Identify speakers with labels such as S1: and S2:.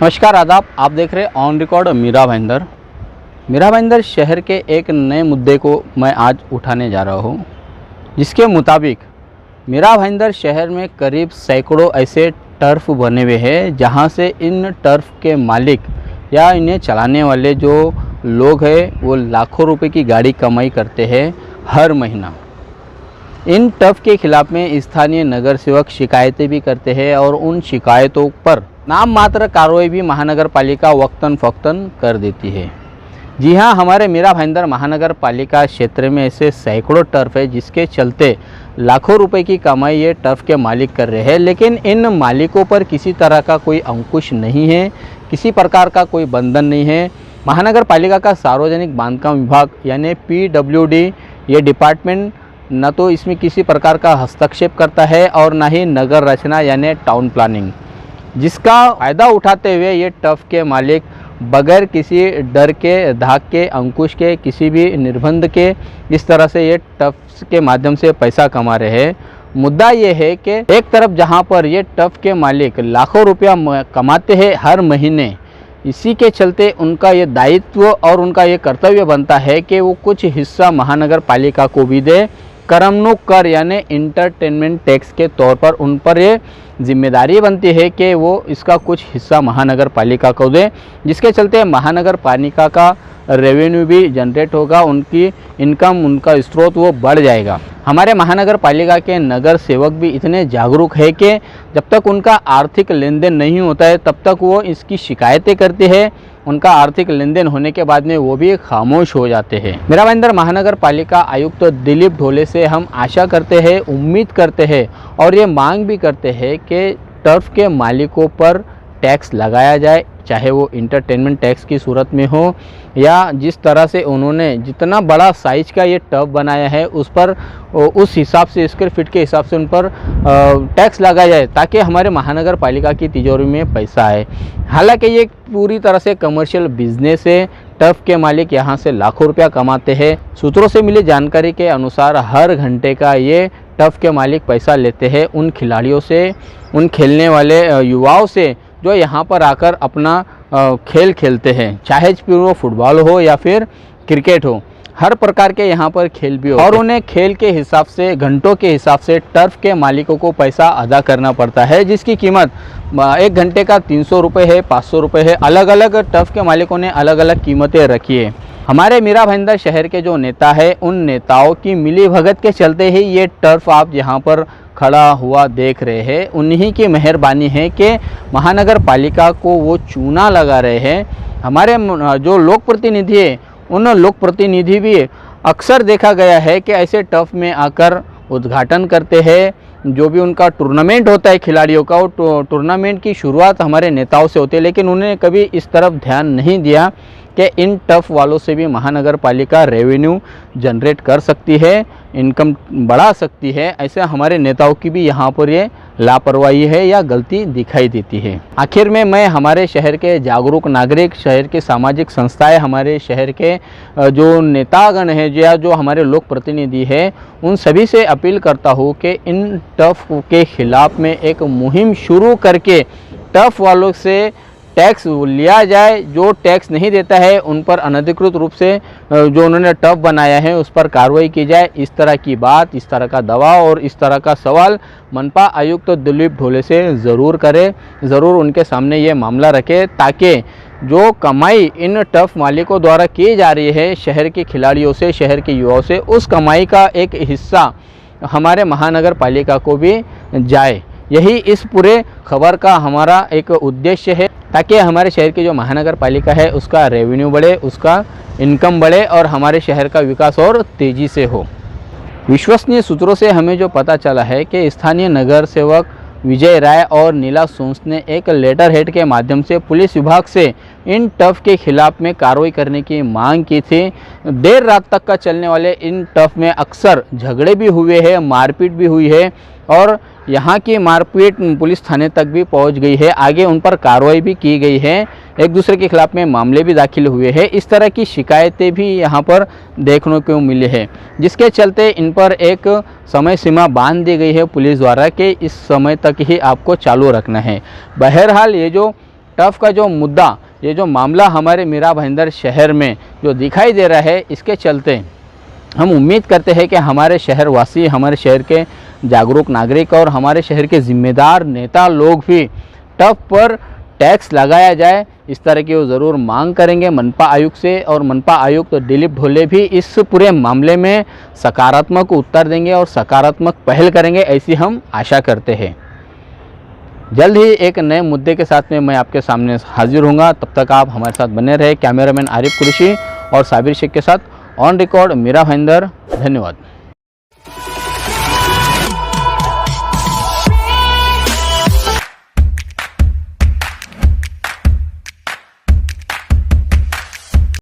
S1: नमस्कार आदाब, आप देख रहे हैं ऑन रिकॉर्ड मीरा भाईंदर शहर के एक नए मुद्दे को मैं आज उठाने जा रहा हूँ, जिसके मुताबिक मीरा भाईंदर शहर में करीब सैकड़ों ऐसे टर्फ बने हुए हैं जहाँ से इन टर्फ के मालिक या इन्हें चलाने वाले जो लोग हैं वो लाखों रुपए की गाड़ी कमाई करते हैं हर महीना। इन टर्फ के खिलाफ में स्थानीय नगर सेवक शिकायतें भी करते हैं और उन शिकायतों पर नाम मात्र कार्रवाई भी महानगर पालिका वक्तन फ़ौक्तन कर देती है। जी हाँ, हमारे मीरा भाईंदर महानगर पालिका क्षेत्र में ऐसे सैकड़ों टर्फ है जिसके चलते लाखों रुपए की कमाई ये टर्फ के मालिक कर रहे हैं, लेकिन इन मालिकों पर किसी तरह का कोई अंकुश नहीं है, किसी प्रकार का कोई बंधन नहीं है। महानगर पालिका का सार्वजनिक बांधकाम विभाग यानी PWD ये डिपार्टमेंट न तो इसमें किसी प्रकार का हस्तक्षेप करता है और ना ही नगर रचना यानी टाउन प्लानिंग, जिसका फ़ायदा उठाते हुए ये टर्फ के मालिक बगैर किसी डर के, धाक के, अंकुश के, किसी भी निर्बंध के इस तरह से ये टर्फ के माध्यम से पैसा कमा रहे हैं। मुद्दा ये है कि एक तरफ जहां पर ये टर्फ के मालिक लाखों रुपया कमाते हैं हर महीने, इसी के चलते उनका ये दायित्व और उनका ये कर्तव्य बनता है कि वो कुछ हिस्सा महानगर पालिका को भी दे। करमनुक कर यानी इंटरटेनमेंट टैक्स के तौर पर उन पर ये जिम्मेदारी बनती है कि वो इसका कुछ हिस्सा महानगर पालिका को दे, जिसके चलते महानगर पालिका का रेवेन्यू भी जनरेट होगा, उनकी इनकम, उनका स्रोत वो बढ़ जाएगा। हमारे महानगर पालिका के नगर सेवक भी इतने जागरूक है कि जब तक उनका आर्थिक लेन देन नहीं होता है तब तक वो इसकी शिकायतें करते हैं। उनका आर्थिक लेन देन होने के बाद में वो भी खामोश हो जाते हैं। मीरा भाईंदर महानगर पालिका आयुक्त दिलीप ढोले से हम आशा करते हैं, उम्मीद करते हैं और ये मांग भी करते हैं कि टर्फ के मालिकों पर टैक्स लगाया जाए, चाहे वो इंटरटेनमेंट टैक्स की सूरत में हो या जिस तरह से उन्होंने जितना बड़ा साइज का ये टर्फ बनाया है उस पर उस हिसाब से स्क्वायर फीट के हिसाब से उन पर टैक्स लगाया जाए, ताकि हमारे महानगर पालिका की तिजोरी में पैसा आए। हालांकि ये पूरी तरह से कमर्शियल बिजनेस है। टर्फ के मालिक यहाँ से लाखों रुपया कमाते हैं। सूत्रों से मिली जानकारी के अनुसार हर घंटे का ये टर्फ के मालिक पैसा लेते हैं उन खिलाड़ियों से, उन खेलने वाले युवाओं से जो यहाँ पर आकर अपना खेल खेलते हैं, चाहे फिर वो फुटबॉल हो या फिर क्रिकेट हो, हर प्रकार के यहाँ पर खेल भी हो और उन्हें खेल के हिसाब से, घंटों के हिसाब से टर्फ के मालिकों को पैसा अदा करना पड़ता है, जिसकी कीमत एक घंटे का 300 रुपये है, 500 रुपये है। अलग अलग टर्फ के मालिकों ने अलग अलग कीमतें रखी है। हमारे मीरा भाईंदर शहर के जो नेता है, उन नेताओं की मिली भगत के चलते ही ये टर्फ आप यहाँ पर खड़ा हुआ देख रहे हैं। उन्हीं की मेहरबानी है कि महानगर पालिका को वो चूना लगा रहे हैं। हमारे जो लोक प्रतिनिधि है, उन लोक प्रतिनिधि भी अक्सर देखा गया है कि ऐसे टर्फ में आकर उद्घाटन करते हैं। जो भी उनका टूर्नामेंट होता है खिलाड़ियों का, वो टूर्नामेंट की शुरुआत हमारे नेताओं से होती है, लेकिन उन्होंने कभी इस तरफ ध्यान नहीं दिया कि इन टर्फ वालों से भी महानगर पालिका रेवेन्यू जनरेट कर सकती है, इनकम बढ़ा सकती है। ऐसे हमारे नेताओं की भी यहाँ पर ये लापरवाही है या गलती दिखाई देती है। आखिर में मैं हमारे शहर के जागरूक नागरिक, शहर के सामाजिक संस्थाएं, हमारे शहर के जो नेतागण हैं या जो हमारे लोक प्रतिनिधि हैं, उन सभी से अपील करता हूँ कि इन टर्फ के खिलाफ में एक मुहिम शुरू करके टर्फ वालों से टैक्स लिया जाए। जो टैक्स नहीं देता है उन पर अनधिकृत रूप से जो उन्होंने टर्फ बनाया है उस पर कार्रवाई की जाए। इस तरह की बात, इस तरह का दबाव और इस तरह का सवाल मनपा आयुक्त दिलीप ढोले से ज़रूर करें, ज़रूर उनके सामने ये मामला रखें, ताकि जो कमाई इन टर्फ मालिकों द्वारा की जा रही है शहर के खिलाड़ियों से, शहर के युवाओं से, उस कमाई का एक हिस्सा हमारे महानगर पालिका को भी जाए। यही इस पूरे खबर का हमारा एक उद्देश्य है, ताकि हमारे शहर की जो महानगर पालिका है उसका रेवेन्यू बढ़े, उसका इनकम बढ़े और हमारे शहर का विकास और तेज़ी से हो। विश्वसनीय सूत्रों से हमें जो पता चला है कि स्थानीय नगर सेवक विजय राय और नीला सोंस ने एक लेटर हेड के माध्यम से पुलिस विभाग से इन टर्फ के खिलाफ में कार्रवाई करने की मांग की थी। देर रात तक का चलने वाले इन टर्फ में अक्सर झगड़े भी हुए हैं, मारपीट भी हुई है और यहाँ की मारपीट पुलिस थाने तक भी पहुँच गई है। आगे उन पर कार्रवाई भी की गई है, एक दूसरे के खिलाफ में मामले भी दाखिल हुए हैं। इस तरह की शिकायतें भी यहाँ पर देखने को मिली है, जिसके चलते इन पर एक समय सीमा बांध दी गई है पुलिस द्वारा कि इस समय तक ही आपको चालू रखना है। बहरहाल ये जो टफ का जो मुद्दा, ये जो मामला हमारे मीरा भाईंदर शहर में जो दिखाई दे रहा है, इसके चलते हम उम्मीद करते हैं कि हमारे शहरवासी, हमारे शहर के जागरूक नागरिक और हमारे शहर के ज़िम्मेदार नेता लोग भी टफ पर टैक्स लगाया जाए, इस तरह की वो ज़रूर मांग करेंगे मनपा आयुक्त से। और मनपा आयुक्त दिलीप ढोले भी इस पूरे मामले में सकारात्मक उत्तर देंगे और सकारात्मक पहल करेंगे, ऐसी हम आशा करते हैं। जल्द ही एक नए मुद्दे के साथ में मैं आपके सामने हाजिर होऊंगा। तब तक आप हमारे साथ बने रहे। कैमरामैन आरिफ कुरैशी और साबिर शेख के साथ ऑन रिकॉर्ड मीरा भाईंदर। धन्यवाद।